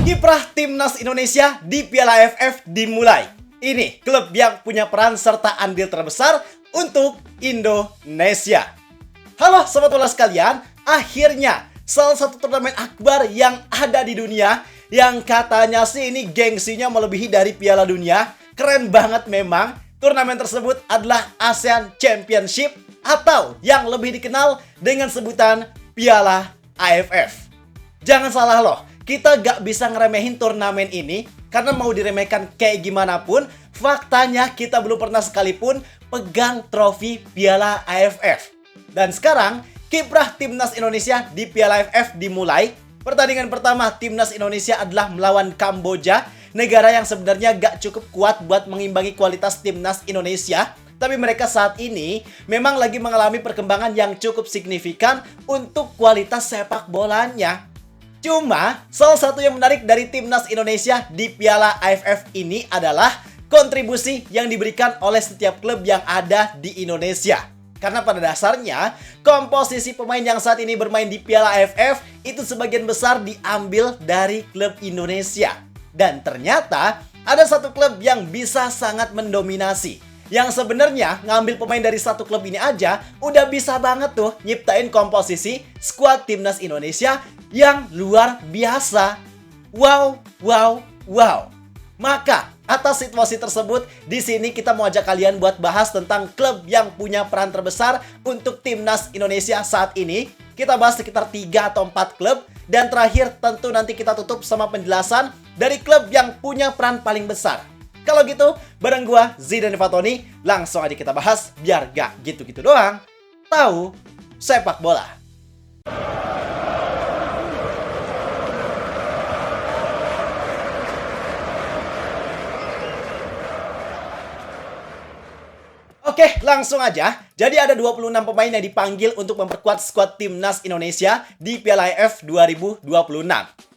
Kiprah Timnas Indonesia di Piala AFF dimulai. Ini klub yang punya peran serta andil terbesar untuk Indonesia. Halo sobat bola sekalian, akhirnya salah satu turnamen akbar yang ada di dunia, yang katanya sih ini gengsinya melebihi dari Piala Dunia. Keren banget memang. Turnamen tersebut adalah ASEAN Championship atau yang lebih dikenal dengan sebutan Piala AFF. Jangan salah loh, kita gak bisa ngeremehin turnamen ini karena mau diremehkan kayak gimana pun, faktanya kita belum pernah sekalipun pegang trofi Piala AFF. Dan sekarang kiprah Timnas Indonesia di Piala AFF dimulai. Pertandingan pertama Timnas Indonesia adalah melawan Kamboja, negara yang sebenarnya gak cukup kuat buat mengimbangi kualitas Timnas Indonesia. Tapi mereka saat ini memang lagi mengalami perkembangan yang cukup signifikan untuk kualitas sepak bolanya. Cuma, salah satu yang menarik dari Timnas Indonesia di Piala AFF ini adalah kontribusi yang diberikan oleh setiap klub yang ada di Indonesia. Karena pada dasarnya, komposisi pemain yang saat ini bermain di Piala AFF itu sebagian besar diambil dari klub Indonesia. Dan ternyata, ada satu klub yang bisa sangat mendominasi. Yang sebenarnya ngambil pemain dari satu klub ini aja udah bisa banget tuh nyiptain komposisi skuad Timnas Indonesia yang luar biasa. Wow. Maka atas situasi tersebut, di sini kita mau ajak kalian buat bahas tentang klub yang punya peran terbesar untuk Timnas Indonesia saat ini. Kita bahas sekitar 3 atau 4 klub. Dan terakhir tentu nanti kita tutup sama penjelasan dari klub yang punya peran paling besar. Kalau gitu, bareng gua Zidan Fatoni, langsung aja kita bahas biar gak gitu-gitu doang. Tahu sepak bola. Oke, langsung aja. Jadi ada 26 pemain yang dipanggil untuk memperkuat skuad Timnas Indonesia di Piala AFF 2026.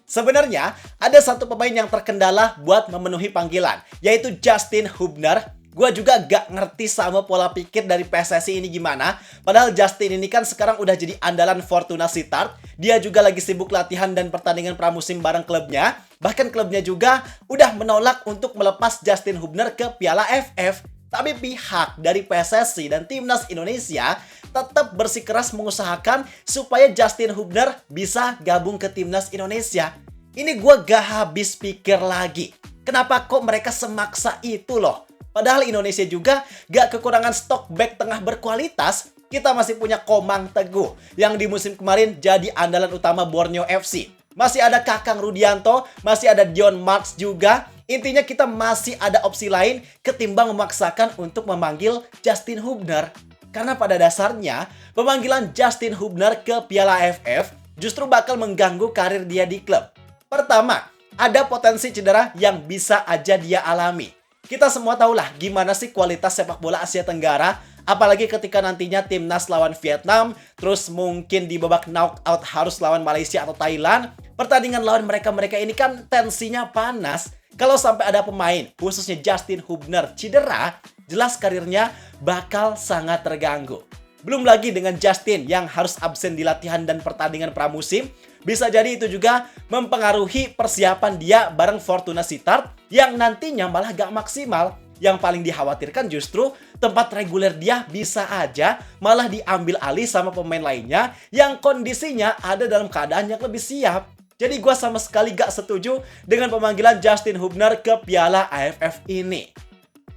Sebenarnya, ada satu pemain yang terkendala buat memenuhi panggilan, yaitu Justin Hubner. Gua juga gak ngerti sama pola pikir dari PSSI ini gimana. Padahal Justin ini kan sekarang udah jadi andalan Fortuna Sittard. Dia juga lagi sibuk latihan dan pertandingan pramusim bareng klubnya. Bahkan klubnya juga udah menolak untuk melepas Justin Hubner ke Piala AFF. Tapi pihak dari PSSI dan Timnas Indonesia tetap bersikeras mengusahakan supaya Justin Hubner bisa gabung ke Timnas Indonesia. Ini gue gak habis pikir lagi. Kenapa kok mereka semaksa itu loh? Padahal Indonesia juga gak kekurangan stok back tengah berkualitas. Kita masih punya Komang Teguh yang di musim kemarin jadi andalan utama Borneo FC. Masih ada Kakang Rudianto, masih ada Dion Marks juga. Intinya kita masih ada opsi lain ketimbang memaksakan untuk memanggil Justin Hubner. Karena pada dasarnya, pemanggilan Justin Hubner ke Piala AFF justru bakal mengganggu karir dia di klub. Pertama, ada potensi cedera yang bisa aja dia alami. Kita semua tahulah gimana sih kualitas sepak bola Asia Tenggara, apalagi ketika nantinya timnas lawan Vietnam, terus mungkin di babak knockout harus lawan Malaysia atau Thailand. Pertandingan lawan mereka ini kan tensinya panas. Kalau sampai ada pemain, khususnya Justin Hubner, cedera, jelas karirnya bakal sangat terganggu. Belum lagi dengan Justin yang harus absen di latihan dan pertandingan pramusim, bisa jadi itu juga mempengaruhi persiapan dia bareng Fortuna Sittard yang nantinya malah gak maksimal. Yang paling dikhawatirkan justru tempat reguler dia bisa aja malah diambil alih sama pemain lainnya yang kondisinya ada dalam keadaan yang lebih siap. Jadi gue sama sekali gak setuju dengan pemanggilan Justin Hubner ke Piala AFF ini.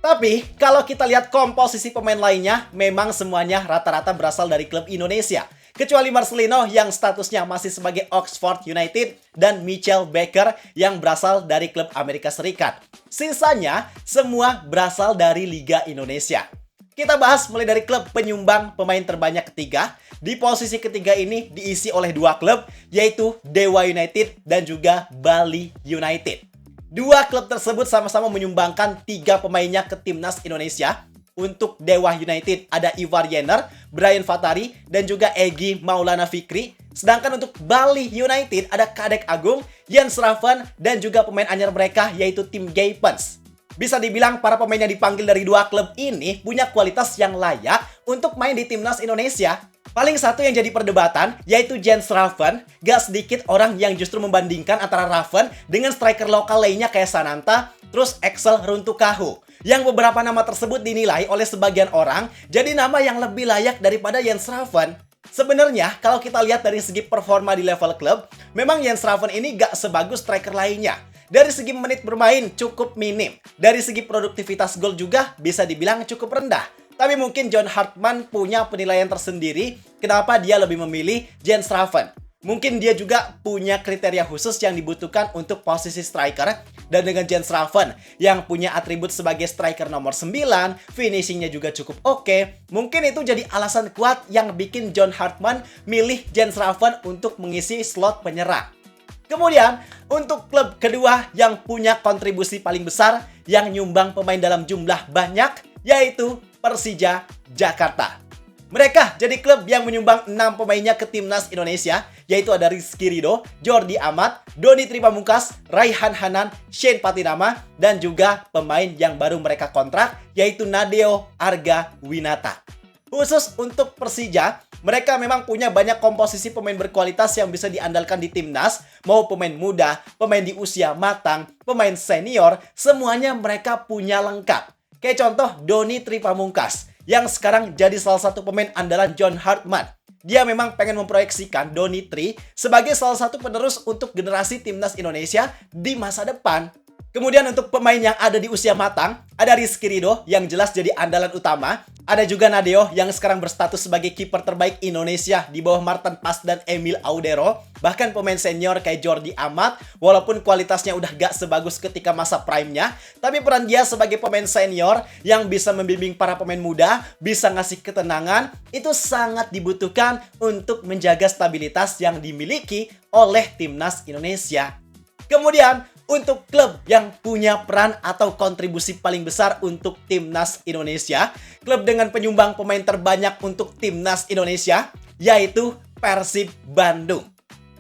Tapi kalau kita lihat komposisi pemain lainnya, memang semuanya rata-rata berasal dari klub Indonesia. Kecuali Marcelino yang statusnya masih sebagai Oxford United dan Mitchell Baker yang berasal dari klub Amerika Serikat. Sisanya semua berasal dari Liga Indonesia. Kita bahas mulai dari klub penyumbang pemain terbanyak ketiga. Di posisi ketiga ini diisi oleh 2 klub, yaitu Dewa United dan juga Bali United. 2 klub tersebut sama-sama menyumbangkan 3 pemainnya ke Timnas Indonesia. Untuk Dewa United ada Ivar Jenner, Brian Fatari, dan juga Egy Maulana Fikri. Sedangkan untuk Bali United ada Kadek Agung, Jens Raven, dan juga pemain anyar mereka yaitu Tim Gapens. Bisa dibilang para pemain yang dipanggil dari 2 klub ini punya kualitas yang layak untuk main di Timnas Indonesia. Paling satu yang jadi perdebatan, yaitu Jens Raven. Gak sedikit orang yang justru membandingkan antara Raven dengan striker lokal lainnya kayak Sananta, terus Axel Runtukahu. Yang beberapa nama tersebut dinilai oleh sebagian orang jadi nama yang lebih layak daripada Jens Raven. Sebenarnya, kalau kita lihat dari segi performa di level klub, memang Jens Raven ini gak sebagus striker lainnya. Dari segi menit bermain cukup minim. Dari segi produktivitas gol juga bisa dibilang cukup rendah. Tapi mungkin John Hartman punya penilaian tersendiri kenapa dia lebih memilih Jens Raven. Mungkin dia juga punya kriteria khusus yang dibutuhkan untuk posisi striker. Dan dengan Jens Raven yang punya atribut sebagai striker nomor 9, finishingnya juga cukup oke. Mungkin itu jadi alasan kuat yang bikin John Hartman milih Jens Raven untuk mengisi slot penyerang. Kemudian, untuk klub kedua yang punya kontribusi paling besar yang nyumbang pemain dalam jumlah banyak, yaitu Persija Jakarta. Mereka jadi klub yang menyumbang 6 pemainnya ke timnas Indonesia, yaitu ada Rizky Ridho, Jordi Amat, Doni Tripamungkas, Raihan Hanan, Shane Patinama, dan juga pemain yang baru mereka kontrak, yaitu Nadeo Arga Winata. Khusus untuk Persija, mereka memang punya banyak komposisi pemain berkualitas yang bisa diandalkan di timnas, mau pemain muda, pemain di usia matang, pemain senior, semuanya mereka punya lengkap. Kayak contoh Doni Tripamungkas yang sekarang jadi salah satu pemain andalan John Hartman. Dia memang pengen memproyeksikan Doni Tri sebagai salah satu penerus untuk generasi timnas Indonesia di masa depan. Kemudian untuk pemain yang ada di usia matang, ada Rizky Ridho yang jelas jadi andalan utama. Ada juga Nadeo yang sekarang berstatus sebagai kiper terbaik Indonesia di bawah Martin Pas dan Emil Audero. Bahkan pemain senior kayak Jordi Amat, walaupun kualitasnya udah gak sebagus ketika masa prime-nya, tapi peran dia sebagai pemain senior yang bisa membimbing para pemain muda, bisa ngasih ketenangan, itu sangat dibutuhkan untuk menjaga stabilitas yang dimiliki oleh timnas Indonesia. Kemudian, untuk klub yang punya peran atau kontribusi paling besar untuk timnas Indonesia, klub dengan penyumbang pemain terbanyak untuk timnas Indonesia, yaitu Persib Bandung.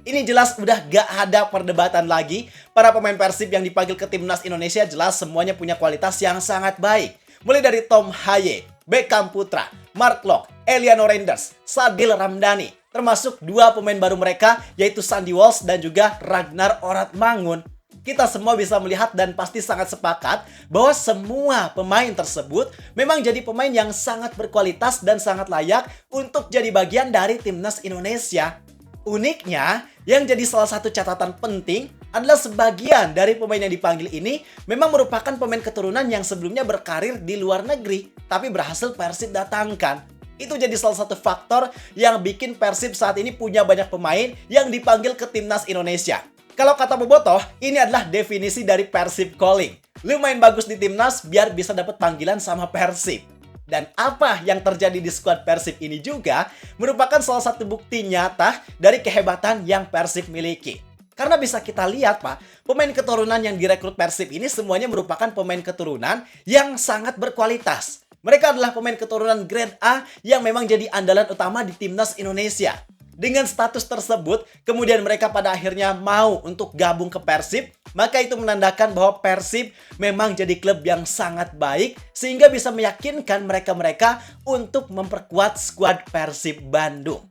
Ini jelas udah gak ada perdebatan lagi. Para pemain Persib yang dipanggil ke timnas Indonesia jelas semuanya punya kualitas yang sangat baik. Mulai dari Tom Haye, Beckham Putra, Mark Locke, Eliano Reinders, Sadil Ramdhani, termasuk 2 pemain baru mereka, yaitu Sandy Walsh dan juga Ragnar Oratmangun. Kita semua bisa melihat dan pasti sangat sepakat bahwa semua pemain tersebut memang jadi pemain yang sangat berkualitas dan sangat layak untuk jadi bagian dari timnas Indonesia. Uniknya, yang jadi salah satu catatan penting adalah sebagian dari pemain yang dipanggil ini memang merupakan pemain keturunan yang sebelumnya berkarir di luar negeri, tapi berhasil Persib datangkan. Itu jadi salah satu faktor yang bikin Persib saat ini punya banyak pemain yang dipanggil ke timnas Indonesia. Kalau kata Bobotoh, ini adalah definisi dari Persib calling. Lu main bagus di timnas biar bisa dapat panggilan sama Persib. Dan apa yang terjadi di skuad Persib ini juga merupakan salah satu bukti nyata dari kehebatan yang Persib miliki. Karena bisa kita lihat, Pak, pemain keturunan yang direkrut Persib ini semuanya merupakan pemain keturunan yang sangat berkualitas. Mereka adalah pemain keturunan grade A yang memang jadi andalan utama di timnas Indonesia. Dengan status tersebut, kemudian mereka pada akhirnya mau untuk gabung ke Persib, maka itu menandakan bahwa Persib memang jadi klub yang sangat baik sehingga bisa meyakinkan mereka-mereka untuk memperkuat skuad Persib Bandung.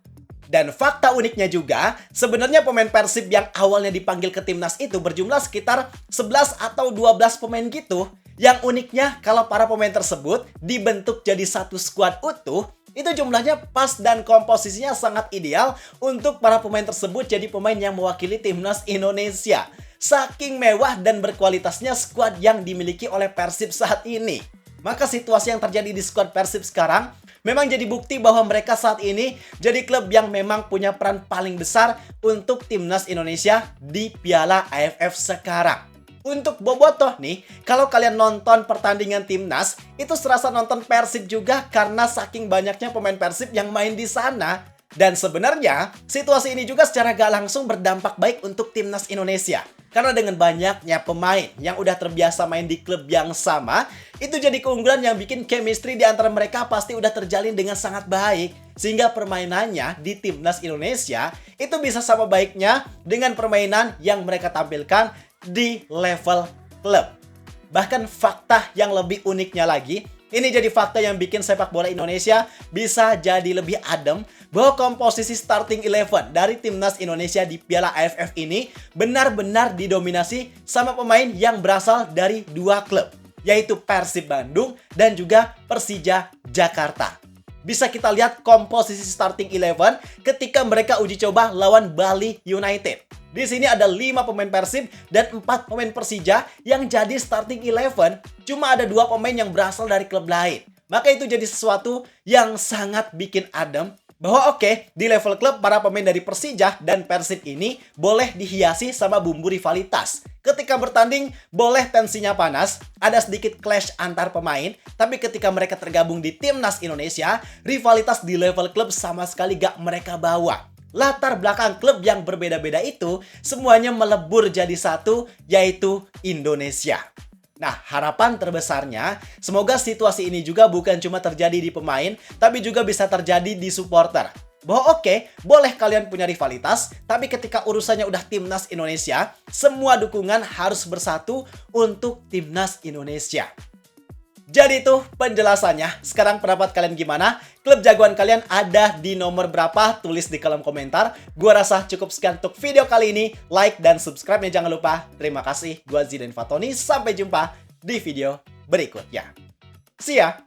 Dan fakta uniknya juga, sebenarnya pemain Persib yang awalnya dipanggil ke timnas itu berjumlah sekitar 11 atau 12 pemain gitu. Yang uniknya, kalau para pemain tersebut dibentuk jadi satu skuad utuh, itu jumlahnya pas dan komposisinya sangat ideal untuk para pemain tersebut jadi pemain yang mewakili timnas Indonesia. Saking mewah dan berkualitasnya skuad yang dimiliki oleh Persib saat ini. Maka situasi yang terjadi di skuad Persib sekarang memang jadi bukti bahwa mereka saat ini jadi klub yang memang punya peran paling besar untuk timnas Indonesia di Piala AFF sekarang. Untuk Bobotoh nih, kalau kalian nonton pertandingan timnas, itu serasa nonton Persib juga karena saking banyaknya pemain Persib yang main di sana. Dan sebenarnya, situasi ini juga secara gak langsung berdampak baik untuk timnas Indonesia. Karena dengan banyaknya pemain yang udah terbiasa main di klub yang sama, itu jadi keunggulan yang bikin chemistry di antara mereka pasti udah terjalin dengan sangat baik. Sehingga permainannya di timnas Indonesia itu bisa sama baiknya dengan permainan yang mereka tampilkan di level klub. Bahkan fakta yang lebih uniknya lagi, ini jadi fakta yang bikin sepak bola Indonesia bisa jadi lebih adem, bahwa komposisi starting 11 dari timnas Indonesia di Piala AFF ini benar-benar didominasi sama pemain yang berasal dari dua klub, yaitu Persib Bandung dan juga Persija Jakarta. Bisa kita lihat komposisi starting 11 ketika mereka uji coba lawan Bali United. Di sini ada 5 pemain Persib dan 4 pemain Persija yang jadi starting 11, cuma ada 2 pemain yang berasal dari klub lain. Maka itu jadi sesuatu yang sangat bikin adem bahwa oke, di level klub para pemain dari Persija dan Persib ini boleh dihiasi sama bumbu rivalitas. Ketika bertanding boleh tensinya panas, ada sedikit clash antar pemain, tapi ketika mereka tergabung di timnas Indonesia, rivalitas di level klub sama sekali gak mereka bawa. Latar belakang klub yang berbeda-beda itu semuanya melebur jadi satu, yaitu Indonesia. Nah, harapan terbesarnya, semoga situasi ini juga bukan cuma terjadi di pemain, tapi juga bisa terjadi di supporter. Bahwa oke, boleh kalian punya rivalitas, tapi ketika urusannya udah timnas Indonesia, semua dukungan harus bersatu untuk timnas Indonesia. Jadi itu penjelasannya. Sekarang pendapat kalian gimana? Klub jagoan kalian ada di nomor berapa? Tulis di kolom komentar. Gua rasa cukup sekian untuk video kali ini. Like dan subscribe-nya jangan lupa. Terima kasih. Gua Zidan Fatoni. Sampai jumpa di video berikutnya. See ya!